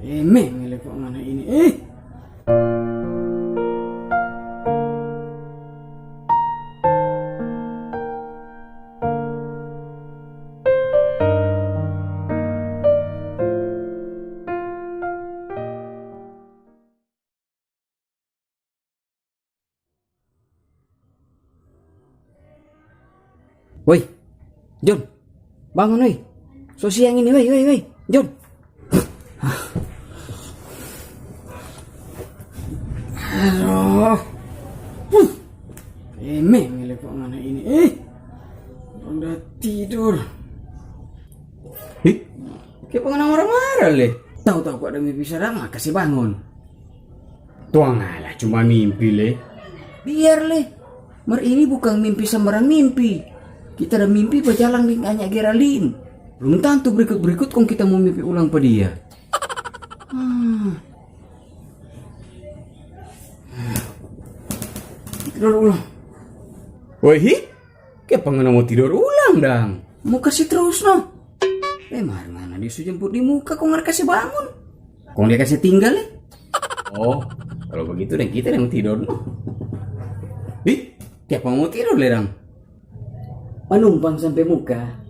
Emang kok mana ini? Woi, John, bangun woi. So siang ini woi, John. Aduh. Emang kok mana ini? Udah tidur. Kayak pengen marah-marah le. Tahu-tahu kok ada mimpi serang, kasih bangun. Tuang alah, cuma mimpi le. Biar le. Mar ini bukan mimpi sembarang mimpi. Kita ada mimpi berjalan dengan Nyak Geraldine. Belum tentu berikut-berikut kong kita mau mimpi ulang pada dia. Tidur ulang. Woi, kayak pengen mau tidur ulang dang. Mau kasih terus no. Mana dia sudah jemput di muka kong nggak kasih bangun. Kong dia kasih tinggal ya. Oh, kalau begitu dan kita yang tidur no. Kayak pengen mau tidur le dang. Menumpang sampai muka.